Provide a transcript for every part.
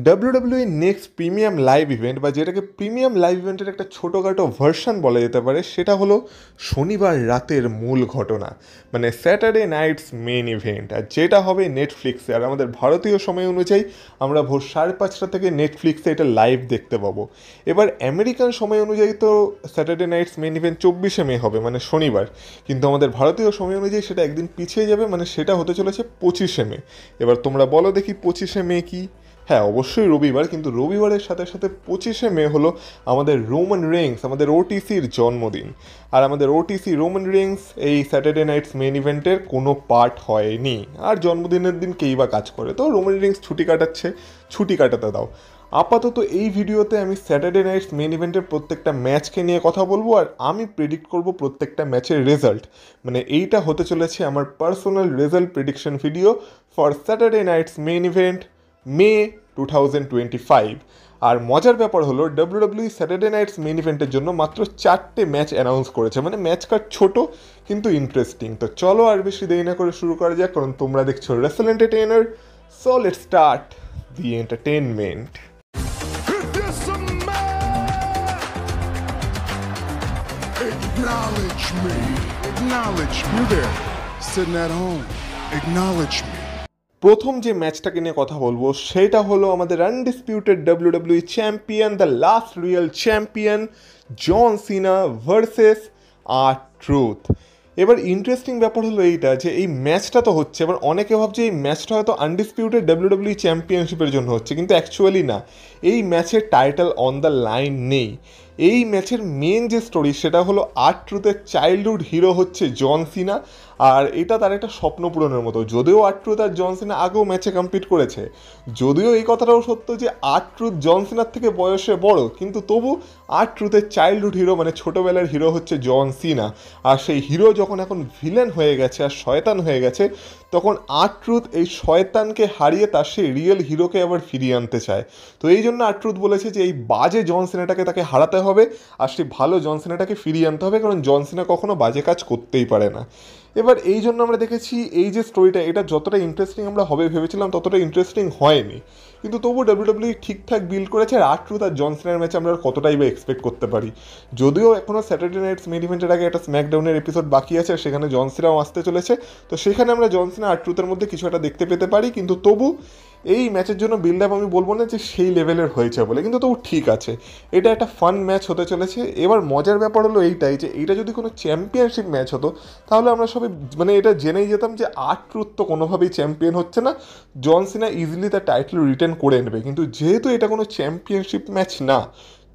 WWE next premium live event বা যেটাকে premium live ইভেন্টের একটা ছোটোখাটো ভার্সন বলা যেতে পারে, সেটা হলো শনিবার রাতের মূল ঘটনা, মানে স্যাটারডে নাইটস মেন ইভেন্ট। আর যেটা হবে নেটফ্লিক্সে, আর আমাদের ভারতীয় সময় অনুযায়ী আমরা ভোর 5:30 থেকে নেটফ্লিক্সে এটা লাইভ দেখতে পাবো। এবার আমেরিকান সময় অনুযায়ী তো স্যাটারডে নাইটস মেন ইভেন্ট 24শে মে হবে, মানে শনিবার, কিন্তু আমাদের ভারতীয় সময় অনুযায়ী সেটা একদিন পিছিয়ে যাবে, মানে সেটা হতে চলেছে 25শে মে। এবার তোমরা বলো দেখি 25শে মে কি? হ্যাঁ, অবশ্যই রবিবার, কিন্তু রবিবারের সাথে সাথে 25শে মে হলো আমাদের রোমান রেইন্স, আমাদের ওটিসির জন্মদিন। আর আমাদের ওটিসি রোমান রেইন্স এই স্যাটারডে নাইটস মেন ইভেন্টের কোনো পার্ট হয়নি। আর জন্মদিনের দিন কেই বা কাজ করে, তো রোমান রেইন্স ছুটি কাটাচ্ছে, ছুটি কাটাতে দাও। আপাতত এই ভিডিওতে আমি স্যাটারডে নাইটস মেন ইভেন্টের প্রত্যেকটা ম্যাচকে নিয়ে কথা বলবো, আর আমি প্রেডিক্ট করব প্রত্যেকটা ম্যাচের রেজাল্ট। মানে এইটা হতে চলেছে আমার personal result prediction video for Saturday night's main event May 2025। আর মজার ব্যাপার হলো WWE স্যাটারডে নাইটস মেন ইভেন্টের জন্য মাত্র 4টে ম্যাচ অ্যানাউন্স করেছে, মানে ম্যাচ কার্ড ছোট কিন্তু ইন্টারেস্টিং। তো চলো আর বেশি দেরি না করে শুরু করা যাক, কারণ তোমরা দেখছো wrestle entertainer. So let's start the entertainment. Acknowledge me. Acknowledge me. You there, sitting at home. Acknowledge me. প্রথম যে ম্যাচটাকে নিয়ে কথা বলবো সেটা হলো আমাদের undisputed WWE champion, the last real champion John Cena versus R-Truth। এবার ইন্টারেস্টিং ব্যাপার হলো এইটা যে এই ম্যাচটা তো হচ্ছে, এবার অনেকে ভাবছে এই ম্যাচটা হয়তো আনডিসপিউটেড WWE চ্যাম্পিয়নশিপের জন্য হচ্ছে, কিন্তু অ্যাকচুয়ালি না। এই ম্যাচের টাইটেল অন দ্য লাইন নেই। এই ম্যাচের মেন যে স্টোরি সেটা হলো R-Truthের চাইল্ডহুড হিরো হচ্ছে জন সিনা, আর এটা তার একটা স্বপ্ন পূরণের মতো। যদিও R-Truth আর জন সিনা আগেও ম্যাচে কম্পিট করেছে, যদিও এই কথাটাও সত্য যে R-Truth জন সিনার থেকে বয়সে বড়, কিন্তু তবু R-Truthের চাইল্ডহুড হিরো মানে ছোটোবেলার হিরো হচ্ছে জন সিনা। আর সেই হিরো যখন এখন ভিলেন হয়ে গেছে আর শয়তান হয়ে গেছে, তখন R-Truth এই শয়তানকে হারিয়ে তার সেই রিয়েল হিরোকে আবার ফিরিয়ে আনতে চায়। তো এই জন্য R-Truth বলেছে যে এই বাজে জন সিনাটাকে তাকে হারাতে হবে আর সেই ভালো জন সিনাটাকে ফিরিয়ে আনতে হবে, কারণ জন সিনা কখনো বাজে কাজ করতেই পারে না। এবার এই জন্য আমরা দেখেছি এই যে স্টোরিটা, এটা যতটা ইন্টারেস্টিং আমরা হবে ভেবেছিলাম ততটা ইন্টারেস্টিং হয়নি, কিন্তু তবু WWE ঠিকঠাক বিল্ড করেছে। আর R-Truth আর জন সিনার ম্যাচে আমরা কতটাই বা এক্সপেক্ট করতে পারি। যদিও এখনও স্যাটারডে নাইটস মেন ইভেন্টের আগে একটা স্ম্যাকডাউনের এপিসোড বাকি আছে, সেখানে জন সিনাও আসতে চলেছে, তো সেখানে আমরা জন সিনা R-Truthের মধ্যে কিছু একটা দেখতে পেতে পারি, কিন্তু তবু এই ম্যাচের জন্য বিল্ড আপ আমি বলবো না যে সেই লেভেলের হয়েছে বলে, কিন্তু তবু ঠিক আছে, এটা একটা ফান ম্যাচ হতে চলেছে। এবার মজার ব্যাপার হলো এইটাই যে এইটা যদি কোনো চ্যাম্পিয়নশিপ ম্যাচ হতো, তাহলে আমরা সবাই মানে এটা জেনেই যেতাম যে R-Truth তো কোনোভাবেই চ্যাম্পিয়ন হচ্ছে না, জন সিনা ইজিলি তার টাইটেল রিটেন করে নেবে। কিন্তু যেহেতু এটা কোনো চ্যাম্পিয়নশিপ ম্যাচ না,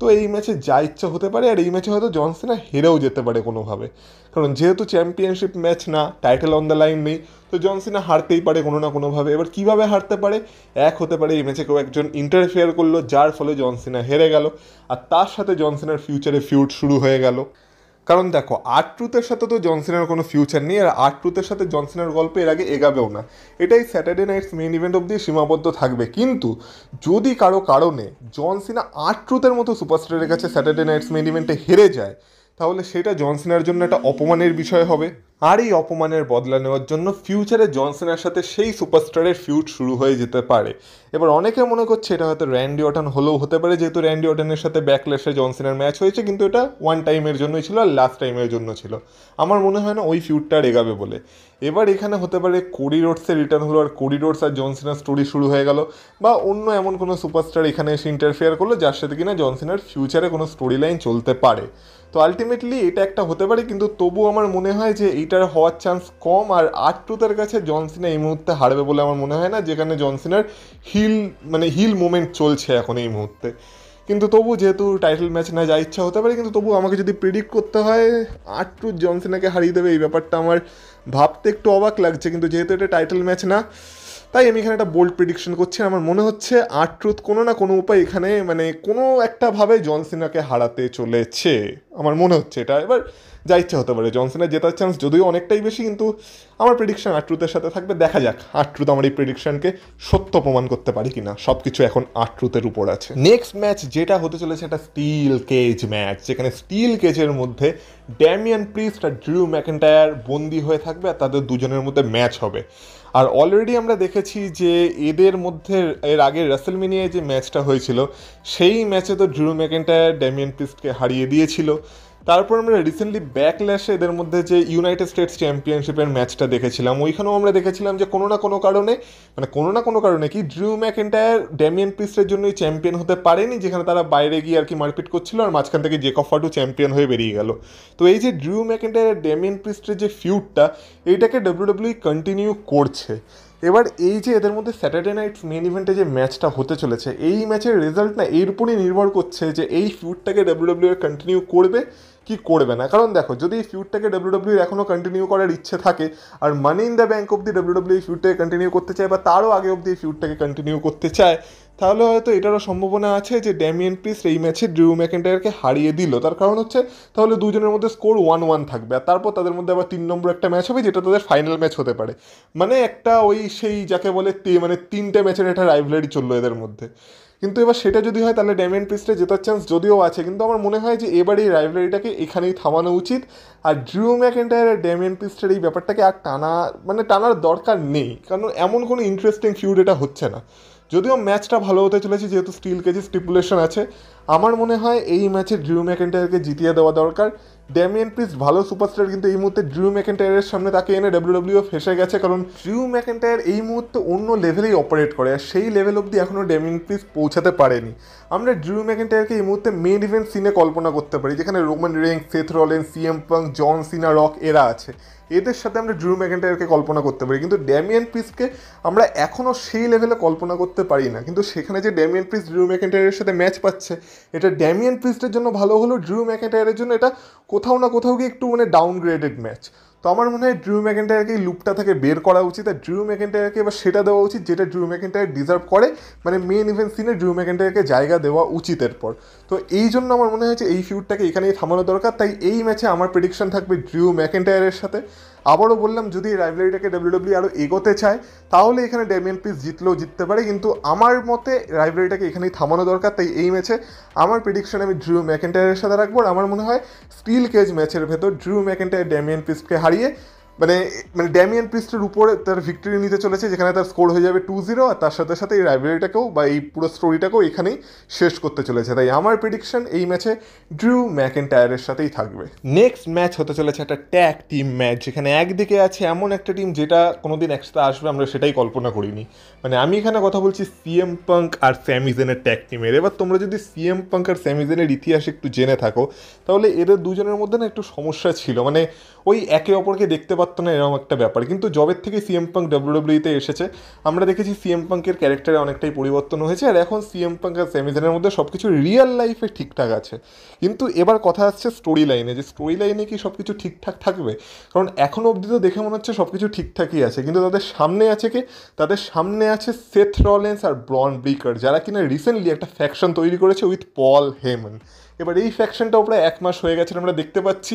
তো এই ম্যাচে যা ইচ্ছা হতে পারে, আর এই ম্যাচে হয়তো জন সিনা হেরেও যেতে পারে কোনোভাবে, কারণ যেহেতু চ্যাম্পিয়নশিপ ম্যাচ না, টাইটেল অন দ্য লাইন নেই, তো জন সিনা হারতেই পারে কোনো না কোনোভাবে। এবার কীভাবে হারতে পারে? এক হতে পারে এই ম্যাচে কেউ একজন ইন্টারফেয়ার করলো, যার ফলে জন সিনা হেরে গেল, আর তার সাথে জন সিনার ফিউচারে ফিউড শুরু হয়ে গেল। কারণ দেখো, R-Truthের সাথে তো জন সিনার কোনো ফিউচার নেই, আর R-Truthের সাথে জন সিনার গল্প এর আগে এগাবেও না, এটাই স্যাটারডে নাইটস মেন ইভেন্ট অবধি সীমাবদ্ধ থাকবে। কিন্তু যদি কারো কারণে জন সিনা R-Truthের মতো সুপারস্টারের কাছে স্যাটারডে নাইটস মেন ইভেন্টে হেরে যায়, তাহলে সেটা জন সিনার জন্য একটা অপমানের বিষয় হবে। আর এই অপমানের বদলা নেওয়ার জন্য ফিউচারে জন সিনার সাথে সেই সুপারস্টারের ফিউড শুরু হয়ে যেতে পারে। এবার অনেকে মনে করছে এটা হয়তো র্যান্ডি অর্টন হলেও হতে পারে, যেহেতু র্যান্ডি অর্টনের সাথে ব্যাকল্যাশে জন সিনার ম্যাচ হয়েছে, কিন্তু এটা ওয়ান টাইমের জন্যই ছিল আর লাস্ট টাইমের জন্য ছিল। আমার মনে হয় না ওই ফিউডটা আর এগাবে বলে। এবার এখানে হতে পারে কোডি রোডসের রিটার্ন হলো, আর কোডি রোডস আর জন সিনার স্টোরি শুরু হয়ে গেল, বা অন্য এমন কোনো সুপারস্টার এখানে এসে ইন্টারফেয়ার করলো যার সাথে কিনা জন সিনার ফিউচারে কোনো স্টোরি লাইন চলতে পারে। তো আলটিমেটলি এটা একটা হতে পারে, কিন্তু তবু আমার মনে হয় যে এইটার হওয়ার চান্স কম। আর R-Truthের কাছে জন সিনা এই মুহূর্তে হারবে বলে আমার মনে হয় না, যেখানে জন সিনার হিল মুভমেন্ট চলছে এখন এই মুহূর্তে। কিন্তু তবু যেহেতু টাইটেল ম্যাচ না, যা ইচ্ছা হতে পারে, কিন্তু তবু আমাকে যদি প্রেডিক্ট করতে হয় R-Truth জন সিনাকে হারিয়ে দেবে, এই ব্যাপারটা আমার ভাবতে একটু অবাক লাগছে। কিন্তু যেহেতু এটা টাইটেল ম্যাচ না, তাই আমি এখানে একটা বোল্ড প্রেডিকশন করছি। আমার মনে হচ্ছে R-Truth কোনো না কোনো উপায় এখানে মানে কোনো একটা ভাবে জন সিনাকে হারাতে চলেছে, আমার মনে হচ্ছে এটা। এবার যা ইচ্ছা হতে পারে, জন সিনার জেতার চান্স যদিও অনেকটাই বেশি, কিন্তু আমার প্রেডিকশন R-Truthের সাথে থাকবে। দেখা যাক R-Truth আমার এই প্রেডিকশনকে সত্য প্রমাণ করতে পারি কিনা, সব কিছু এখন R-Truthের উপর আছে। নেক্সট ম্যাচ যেটা হতে চলেছে একটা স্টিল কেজ ম্যাচ, যেখানে স্টিল কেজের মধ্যে ড্যামিয়ান প্রিস্ট আর ড্রিউ ম্যাকেন্টায়ার বন্দি হয়ে থাকবে, আর তাদের দুজনের মধ্যে ম্যাচ হবে। আর অলরেডি আমরা দেখেছি যে এদের মধ্যে এর আগে রাসেলমেনিয়ায় যে ম্যাচটা হয়েছিল সেই ম্যাচে তো ড্রু ম্যাকেন্টায়ার ড্যামিয়ান প্রিস্টকে হারিয়ে দিয়েছিল। তারপর আমরা রিসেন্টলি ব্যাকল্যাশে এদের মধ্যে যে ইউনাইটেড স্টেটস চ্যাম্পিয়নশিপের ম্যাচটা দেখেছিলাম, ওইখানেও আমরা দেখেছিলাম যে কোনো না কোনো কারণে কি ড্রু ম্যাকেন্টায়ার ড্যামিয়ান প্রিস্টের জন্যই চ্যাম্পিয়ন হতে পারেনি, যেখানে তারা বাইরে গিয়ে আর কি মারপিট করছিল আর মাঝখান থেকে জেকব ফাটু চ্যাম্পিয়ন হয়ে বেরিয়ে গেল। তো এই যে ড্রু ম্যাকেন্টায়ার ড্যামিয়ান প্রিস্টের যে ফিউডটা, এইটাকে ডাব্লিউডাব্লিউই কন্টিনিউ করছে। এবার এই যে এদের মধ্যে স্যাটারডে নাইট মেন ইভেন্টে যে ম্যাচটা হতে চলেছে, এই ম্যাচের রেজাল্ট না এর উপরই নির্ভর করছে যে এই ফিউডটাকে ডাব্লিউডাব্লিউ কন্টিনিউ করবে কি করবে না। কারণ দেখো, যদি এই ফিউডটাকে ডাব্লিউডাব্লিউ এখনও কন্টিনিউ করার ইচ্ছে থাকে আর মানি ইন দ্য ব্যাংক অব্দি ডাব্লিউডাব্লিউ এই ফিউডটাকে কন্টিনিউ করতে চায় বা তারও আগে অব্দি এই ফিউডটাকে কন্টিনিউ করতে চায়, তাহলে হয়তো এটারও সম্ভাবনা আছে যে ড্যামিয়ান প্রিস্ট এই ম্যাচে ড্রু ম্যাকেন্টায়ারকে হারিয়ে দিল। তার কারণ হচ্ছে তাহলে দুজনের মধ্যে স্কোর 1-1 থাকবে, আর তারপর তাদের মধ্যে আবার 3 নম্বর একটা ম্যাচ হবে যেটা তাদের ফাইনাল ম্যাচ হতে পারে। মানে একটা ওই সেই যাকে বলে মানে 3টে ম্যাচের একটা রাইভেলারি চললো এদের মধ্যে। কিন্তু এবার সেটা যদি হয় তাহলে ড্যামিয়ান প্রিস্টের জেতার চান্স যদিও আছে, কিন্তু আমার মনে হয় যে এবার এই রাইভেলারিটাকে এখানেই থামানো উচিত। আর ড্রু ম্যাকেন্টায়ার আর ড্যামিয়ান প্রিস্টের এই ব্যাপারটাকে আর টানার দরকার নেই, কারণ এমন কোনো ইন্টারেস্টিং ফিউড এটা হচ্ছে না। যদিও ম্যাচটা ভালো হতে চলেছে, যেহেতু স্টিল কেজি স্টিপুলেশন আছে, আমার মনে হয় এই ম্যাচে ড্রু ম্যাকেন্টায়ারকে জিতিয়ে দেওয়া দরকার। ড্যামিয়ান প্রিস্ট ভালো সুপারস্টার, কিন্তু এই মুহূর্তে ড্রু ম্যাকেন্টায়ারের সামনে তাকে এনে ডাব্লিউডাব্লিউ ফেসে গেছে, কারণ ড্রু ম্যাকেন্টায়ার এই মুহূর্তে অন্য লেভেলেই অপারেট করে, আর সেই লেভেল অবধি এখনও ড্যামিয়ান প্রিস্ট পৌঁছাতে পারেনি। আমরা ড্রু ম্যাকেন্টায়ারকে এই মুহূর্তে মেন ইভেন্ট সিনে কল্পনা করতে পারি, যেখানে Roman Reigns, Seth Rollins, CM Punk, John Cena, Rock এরা আছে, এদের সাথে আমরা ড্রু ম্যাকেন্টায়ারকে কল্পনা করতে পারি। কিন্তু ড্যামিয়ান প্রিস্টকে আমরা এখনও সেই লেভেলে কল্পনা করতে পারি না। কিন্তু সেখানে যে ড্যামিয়ান প্রিস্ট ড্রু ম্যাকেন্টায়ারের সাথে ম্যাচ পাচ্ছে, এটা ড্যামিয়ান প্রিস্টের জন্য ভালো হলো, ড্রু ম্যাকেন্টায়ারের জন্য এটা কোথাও না কোথাও গিয়ে একটু মানে ডাউনগ্রেডেড ম্যাচ। তো আমার মনে হয় ড্রু ম্যাকেন্টায়ারকে এই লুপটা থেকে বের করা উচিত, আর ড্রু ম্যাকেন্টায়ারকে এবার সেটা দেওয়া উচিত যেটা ড্রু ম্যাকেন্টায়ার ডিজার্ভ করে, মানে মেন ইভেন্ট সিনে ড্রু ম্যাকেন্টায়ারকে জায়গা দেওয়া উচিত এরপর। তো এই জন্য আমার মনে হয়েছে এই ফিউডটাকে এখানেই থামানো দরকার। তাই এই ম্যাচে আমার প্রেডিকশন থাকবে ড্রু ম্যাকেন্টায়ারের সাথে। আবারও বললাম, যদি এই রাইভেলারিটাকে ডাব্লিউডাব্লিউ আরও এগোতে চায় তাহলে এখানে ড্যামিয়ান প্রিস্ট জিতলেও জিততে পারে, কিন্তু আমার মতে রাইভেলারিটাকে এখানেই থামানো দরকার। তাই এই ম্যাচে আমার প্রেডিকশন আমি ড্রু ম্যাকেন্টায়ারের সাথে রাখবো। আর আমার মনে হয় স্টিল কেজ ম্যাচের ভেতর ড্রু ম্যাকেন্টায়ার ড্যামিয়ান প্রিস্টকে হারিয়ে মানে ড্যামিয়ান প্রিস্টের উপরে তার ভিক্টরি নিতে চলেছে, যেখানে তার স্কোর হয়ে যাবে 2-0, আর তার সাথে সাথে এই রাইভেলারিটাকেও বা এই পুরো স্টোরিটাকেও এখানেই শেষ করতে চলেছে। তাই আমার প্রেডিকশন এই ম্যাচে ড্রু ম্যাকেন্টায়ারের সাথেই থাকবে। নেক্সট ম্যাচ হতে চলেছে একটা ট্যাগ টিম ম্যাচ, যেখানে একদিকে আছে এমন একটা টিম যেটা কোনোদিন একসাথে আসবে আমরা সেটাই কল্পনা করিনি। মানে আমি এখানে কথা বলছি সিএম পাঙ্ক আর স্যামি জেনের ট্যাগ টিমের। এবার তোমরা যদি সিএম পাঙ্ক আর স্যামি জেনের ইতিহাস একটু জেনে থাকো তাহলে এদের দুজনের মধ্যে না একটু সমস্যা ছিল, মানে ওই একে অপরকে দেখতে পারতো না এরকম একটা ব্যাপার। কিন্তু জবের থেকে সিএম পাঙ্ক ডাব্লিউডাব্লিউতে এসেছে আমরা দেখেছি সিএম পাঙ্কের ক্যারেক্টারে অনেকটাই পরিবর্তন হয়েছে, আর এখন সিএম পাঙ্ক আর স্যামি জেনের মধ্যে সব কিছু রিয়েল লাইফে ঠিকঠাক আছে। কিন্তু এবার কথা আসছে স্টোরি লাইনে, যে স্টোরি লাইনে কি সব কিছু ঠিকঠাক থাকবে? কারণ এখনও অবধি তো দেখে মনে হচ্ছে সব কিছু ঠিকঠাকই আছে, কিন্তু তাদের সামনে আছে কে? তাদের সামনে আছে সেথ রলিন্স আর ব্রন ব্রেকার, যারা কিনা রিসেন্টলি একটা ফ্যাকশন তৈরি করেছে উইথ পল হেমন। এবার এই ফ্যাকশনটাও প্রায় 1 মাস হয়ে গেছে, আমরা দেখতে পাচ্ছি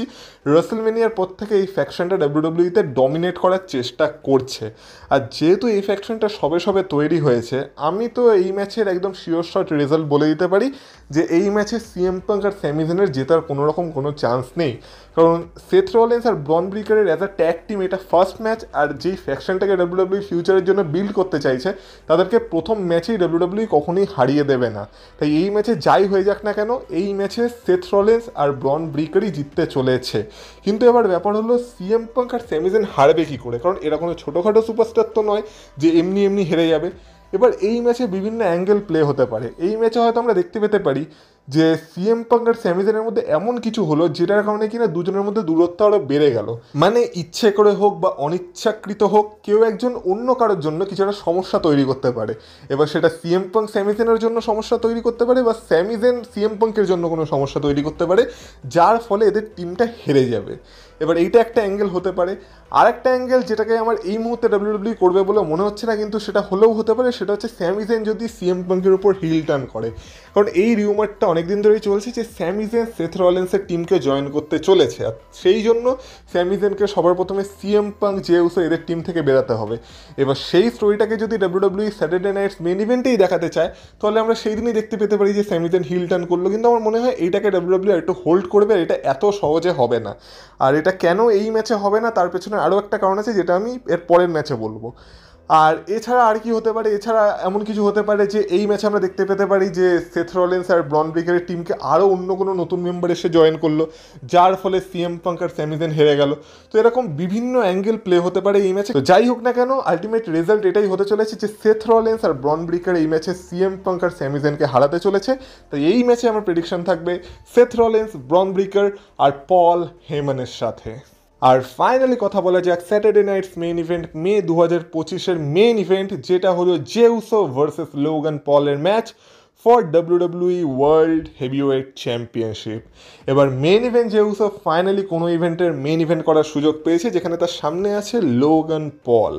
রাসেলমেনিয়ার পর থেকে এই ফ্যাকশনটা ডাব্লিউডাব্লিউতে ডমিনেট করার চেষ্টা করছে। আর যেহেতু এই ফ্যাকশনটা সবে সবে তৈরি হয়েছে, আমি তো এই ম্যাচের একদম শিওর শট রেজাল্ট বলে দিতে পারি যে এই ম্যাচে সিএম পাঙ্ক আর স্যামি জেনের জেতার কোনো চান্স নেই। কারণ সেথ রলিন্স আর ব্রন ব্রেকারের অ্যাজ আ ট্যাগ টিম এটা ফার্স্ট ম্যাচ, আর যেই ফ্যাকশনটাকে ডাব্লিউডাব্লিউ ফিউচারের জন্য বিল্ড করতে চাইছে তাদেরকে প্রথম ম্যাচেই ডাব্লিউডাব্লিউ কখনোই হারিয়ে দেবে না। তাই এই ম্যাচে যাই হয়ে যাক না কেন, এই ম্যাচে সেথ রলিন্স আর ব্রন ব্রেকারই জিততে চলেছে। কিন্তু এবার ব্যাপার হলো সিএম পাঙ্ক আর স্যামি জেন হারবে কী করে, কারণ এরা কোনো ছোটোখাটো সুপারস্টার তো নয় যে এমনি হেরে যাবে। এবার এই ম্যাচে বিভিন্ন অ্যাঙ্গেল প্লে হতে পারে। এই ম্যাচে হয়তো আমরা দেখতে পেতে পারি যে সিএম পাঙ্ক আর স্যামি জেনের মধ্যে এমন কিছু হলো যেটার কারণে কিনা দুজনের মধ্যে দূরত্ব আরও বেড়ে গেল। মানে ইচ্ছে করে হোক বা অনিচ্ছাকৃত হোক, কেউ একজন অন্য কারোর জন্য কিছু একটা সমস্যা তৈরি করতে পারে। এবার সেটা সিএম পাঙ্ক স্যামি জেনের জন্য সমস্যা তৈরি করতে পারে, বা স্যামি জেন সিএম পাঙ্কের জন্য কোনো সমস্যা তৈরি করতে পারে, যার ফলে এদের টিমটা হেরে যাবে। এবার এইটা একটা অ্যাঙ্গেল হতে পারে। আর একটা অ্যাঙ্গেল যেটাকে আমার এই মুহূর্তে ডাব্লিউডাব্লিউ করবে বলে মনে হচ্ছে না, কিন্তু সেটা হলেও হতে পারে, সেটা হচ্ছে স্যামি জেন যদি সিএম পাঙ্কের উপর হিল টার্ন করে। কারণ এই রিউমারটা অনেকদিন ধরেই চলছে যে স্যামি জেন সেথ রলিন্সের টিমকে জয়েন করতে চলেছে, আর সেই জন্য স্যামি জেনকে সবার প্রথমে সিএম পাঙ্ক জেউসো এদের টিম থেকে বেরাতে হবে। এবার সেই স্টোরিটাকে যদি ডাব্লিউডাব্লিউ স্যাটারডে নাইটস মেন ইভেন্টেই দেখাতে চায় তাহলে আমরা সেই দিনই দেখতে পেতে পারি যে স্যামি জেন হিল টার্ন করলো। কিন্তু আমার মনে হয় এইটাকে ডাব্লিউডাব্লিউ একটু হোল্ড করবে, আর এটা এত সহজে হবে না। আর এটা কেন এই ম্যাচে হবে না তার পেছনে আরও একটা কারণ আছে, যেটা আমি এর পরের ম্যাচে বলবো। আর এছাড়া আর কি হতে পারে, এছাড়া এমন কিছু হতে পারে যে এই ম্যাচে আমরা দেখতে পেতে পারি যে সেথ রলিন্স আর ব্রন ব্রেকারের টিমকে আরও অন্য কোনো নতুন মেম্বার এসে জয়েন করলো, যার ফলে সিএম পাঙ্ক আর স্যামি জেন হেরে গেল। তো এরকম বিভিন্ন অ্যাঙ্গেল প্লে হতে পারে এই ম্যাচে। তো যাই হোক না কেন, আলটিমেট রেজাল্ট এটাই হতে চলেছে যে সেথ রলিন্স আর ব্রন ব্রেকার এই ম্যাচে সিএম পাঙ্ক আর স্যামি জেনকে হারাতে চলেছে। তো এই ম্যাচে আমার প্রেডিকশন থাকবে সেথ রলিন্স, ব্রন ব্রেকার আর পল হেমনের সাথে। আর ফাইনালি কথা বলা যাক Saturday night's main event, May 2025-এর মেইন ইভেন্ট, যেটা হলো জে উসো ভার্সেস লোগান পলের match for WWE world heavyweight championship. এবার main event Jey Uso finally কোনো ইভেন্টের মেইন ইভেন্ট করার সুযোগ পেয়েছে, যেখানে তার সামনে আছে লোগান পল।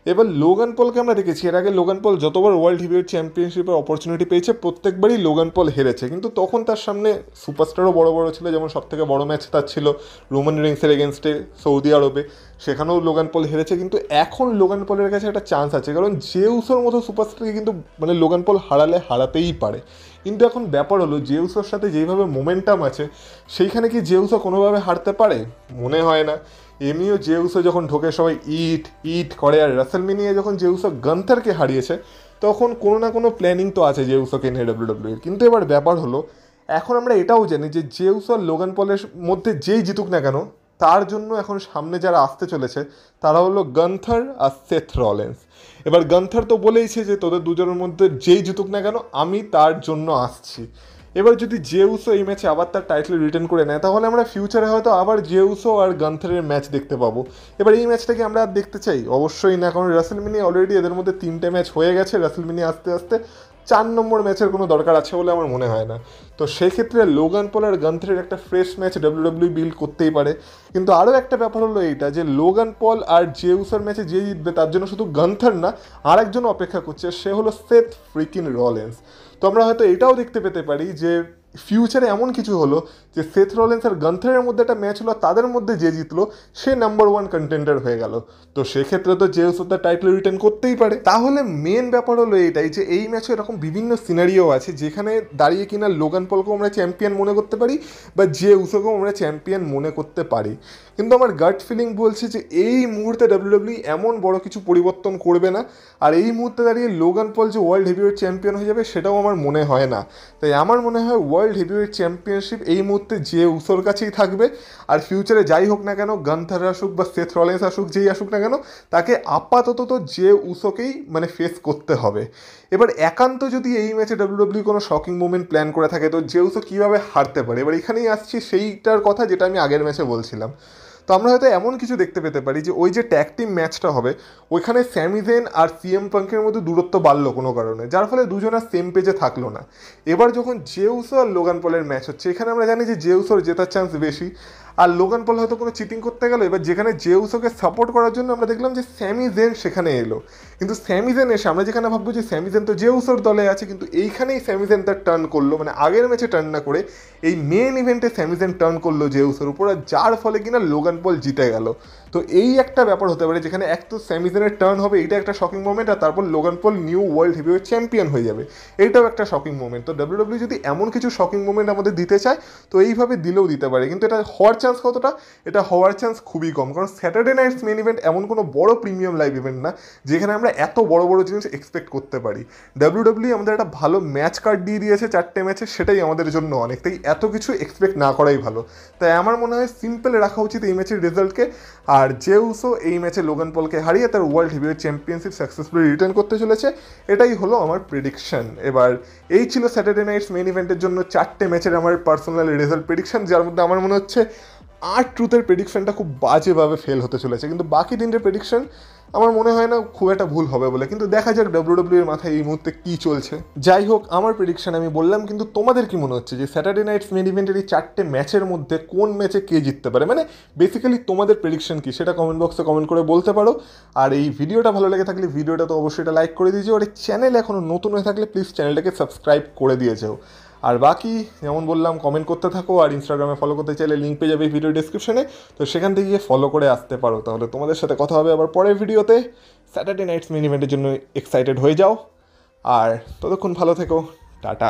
এবার লোগান পলকে আমরা দেখেছি এর আগে লোগান পল যতবার ওয়ার্ল্ড হেভিওয়েট চ্যাম্পিয়নশিপের অপরচুনিটি পেয়েছে প্রত্যেকবারই লোগান পল হেরেছে, কিন্তু তখন তার সামনে সুপারস্টারও বড় বড় ছিল, যেমন সবথেকে বড় ম্যাচ তার ছিল রোমান রিংসের এগেনস্টে সৌদি আরবে, সেখানেও লোগান পল হেরেছে। কিন্তু এখন লোগান পলের কাছে একটা চান্স আছে, কারণ জে উসোর মতো সুপারস্টারকে কিন্তু মানে লোগান পল হারাতেই পারে। কিন্তু এখন ব্যাপার হলো জে উসোর সাথে যেইভাবে মোমেন্টাম আছে সেইখানে কি জে উসো কোনোভাবে হারতে পারে? মনে হয় না। এমনিও জে উসো যখন ঢোকে সবাই ইট করে, আর রাসেলমেনিয়ায় যখন জে উসো গান্থারকে হারিয়েছে তখন কোনো না কোনো প্ল্যানিং তো আছে জে উসোকে নিয়ে WWE-র। কিন্তু এবার ব্যাপার হলো এখন আমরা এটাও জানি যে জে উসো আর লোগান পলের মধ্যে যেই জিতুক না কেন তার জন্য এখন সামনে যারা আসতে চলেছে তারা হলো গান্থার আর সেথ রলিন্স। এবার গান্থার তো বলেইছে যে তোদের দুজনের মধ্যে যেই জিতুক না কেন আমি তার জন্য আসছি। এবার যদি জে উসো এই ম্যাচে আবার তার টাইটেল রিটার্ন করে নেয় তাহলে আমরা ফিউচারে হয়তো আবার জে উসো আর গান্থারের ম্যাচ দেখতে পাবো। এবার এই ম্যাচটাকে আমরা আর দেখতে চাই? অবশ্যই না, কারণ রাসেলমেনিয়া অলরেডি এদের মধ্যে 3টে ম্যাচ হয়ে গেছে। রাসেলমেনিয়া আস্তে আস্তে 4 নম্বর ম্যাচের কোনো দরকার আছে বলে আমার মনে হয় না। তো সেক্ষেত্রে লোগান পল আর গান্থারের একটা ফ্রেশ ম্যাচ WWE বিল্ড করতেই পারে। কিন্তু আরও একটা ব্যাপার হলো এইটা যে লোগান পল আর জে উসোর ম্যাচে যে জিতবে তার জন্য শুধু গান্থার না আর একজন অপেক্ষা করছে, সে হলো সেথ ফ্রিকিন রলিন্স। তো আমরা হয়তো এটাও দেখতে পেতে পারি যে ফিউচারে এমন কিছু হলো যে সেথ রলিন্স আর গান্থারের মধ্যে একটা ম্যাচ হলো, তাদের মধ্যে যে জিতলো সে নাম্বার 1 কন্টেন্ডার হয়ে গেল। তো সেক্ষেত্রে তো জে উসো তার টাইটেল রিটার্ন করতেই পারে। তাহলে মেন ব্যাপার হলো এটাই যে এই ম্যাচে এরকম বিভিন্ন সিনারিও আছে যেখানে দাঁড়িয়ে কিনা লোগান পলকেও আমরা চ্যাম্পিয়ন মনে করতে পারি বা জে উসোকেও আমরা চ্যাম্পিয়ন মনে করতে পারি। কিন্তু আমার গাট ফিলিং বলছে যে এই মুহূর্তে WWE এমন বড় কিছু পরিবর্তন করবে না, আর এই মুহূর্তে দাঁড়িয়ে লোগান পল যে ওয়ার্ল্ড হেভিওয়েট চ্যাম্পিয়ন হয়ে যাবে সেটাও আমার মনে হয় না। তাই আমার মনে হয় ওয়ার্ল্ড হেভিওয়েট চ্যাম্পিয়নশিপ এই মুহূর্তে জে উসোর কাছেই থাকবে। আর ফিউচারে যাই হোক না কেন, গান্থার আসুক বা সেথ রলিন্স আসুক, যেই আসুক না কেন, তাকে আপাতত তো জে উসোকেই মানে ফেস করতে হবে। এবার একান্ত যদি এই ম্যাচে WWE কোনো শকিং মুভমেন্ট প্ল্যান করে থাকে তো জে উসো কীভাবে হারতে পারে? এবার এখানেই আসছি সেইটার কথা যেটা আমি আগের ম্যাচে বলছিলাম। তো আমরা হয়তো এমন কিছু দেখতে পেতে পারি যে ওই যে ট্যাগ টিম ম্যাচটা হবে ওইখানে স্যামি জেন আর সিএম পাঙ্কের মধ্যে দূরত্ব বাড়লো কোনো কারণে, যার ফলে দুজন আর সেম পেজে থাকলো না। এবার যখন জে উসো আর লোগান পলের ম্যাচ হচ্ছে এখানে আমরা জানি যে জে উসোর জেতার চান্স বেশি, আর লোগান পল হয়তো কোনো চিটিং করতে গেল। এবার যেখানে জে উসোকে সাপোর্ট করার জন্য আমরা দেখলাম যে স্যামি জেন সেখানে এলো, কিন্তু স্যামি জেন এসে আমরা যেখানে ভাববো যে স্যামি জেন তো জে উসোর দলে আছে, কিন্তু এইখানেই স্যামি জেন তার টার্ন করলো, মানে আগের ম্যাচে টার্ন না করে এই মেন ইভেন্টে স্যামি জেন টার্ন করলো জে উসোর উপর, আর যার ফলে কিনা লোগান পল জিতে গেল। তো এই একটা ব্যাপার হতে পারে যেখানে এক তো স্যামি জেনের টার্ন হবে, এইটা একটা শকিং মোমেন্ট, আর তারপর Logan Paul new world heavyweight champion হয়ে যাবে, এইটাও একটা শকিং মোমেন্ট। তো WWE যদি এমন কিছু শকিং মোমেন্ট আমাদের দিতে চায় তো এইভাবে দিলেও দিতে পারে, কিন্তু এটা হওয়ার চান্স কতটা? এটা হওয়ার চান্স খুবই কম, কারণ স্যাটারডে নাইটস মেন ইভেন্ট এমন কোনো বড় প্রিমিয়াম লাইভ ইভেন্ট না যেখানে আমরা এত বড় বড় জিনিস এক্সপেক্ট করতে পারি। WWE আমাদের একটা ভালো ম্যাচ কার্ড দিয়ে দিয়েছে 4টে ম্যাচে, সেটাই আমাদের জন্য অনেক, তাই এত কিছু এক্সপেক্ট না করাই ভালো। তাই আমার মনে হয় সিম্পল রাখা উচিত এই ম্যাচের রেজাল্টকে, আর জে উসো এই ম্যাচে লোগান পলকে হারিয়ে তার world heavyweight championship successfully return করতে চলেছে, এটাই হলো আমার প্রেডিকশন। এবার এই ছিল স্যাটারডে নাইটস মেইন ইভেন্টের জন্য 4টে ম্যাচের আমার পার্সোনাল রেজাল্ট প্রেডিকশন, যার মধ্যে আমার মনে হচ্ছে আর ট্রুথের প্রেডিকশনটা খুব বাজেভাবে ফেল হতে চলেছে, কিন্তু বাকি 3টে প্রেডিকশন আমার মনে হয় না খুব একটা ভুল হবে বলে। কিন্তু দেখা যাক WWE এর মাথায় এই মুহূর্তে কী চলছে। যাই হোক, আমার প্রেডিকশন আমি বললাম, কিন্তু তোমাদের কি মনে হচ্ছে যে স্যাটারডে নাইটস মেইন ইভেন্টের এই 4টে ম্যাচের মধ্যে কোন ম্যাচে কে জিততে পারে? মানে বেসিক্যালি তোমাদের প্রেডিকশন কি সেটা কমেন্ট বক্সে কমেন্ট করে বলতে পারো। আর এই ভিডিওটা ভালো লেগে থাকলে ভিডিওটা তো অবশ্যই এটা লাইক করে দিয়েছো, আর এই চ্যানেল এখনও নতুন হয়ে থাকলে প্লিজ চ্যানেলটাকে সাবস্ক্রাইব করে দিয়েছো। আর বাকি যেমন বললাম কমেন্ট করতে থাকো, আর ইনস্টাগ্রামে ফলো করতে চাইলে লিঙ্ক পেয়ে যাবে ভিডিও ডিসক্রিপশনে, তো সেখান থেকে গিয়ে ফলো করে আসতে পারো। তাহলে তোমাদের সাথে কথা হবে আবার পরের ভিডিওতে। স্যাটারডে নাইটস মেইন ইভেন্টের জন্য এক্সাইটেড হয়ে যাও, আর ততক্ষণ ভালো থেকো, টাটা।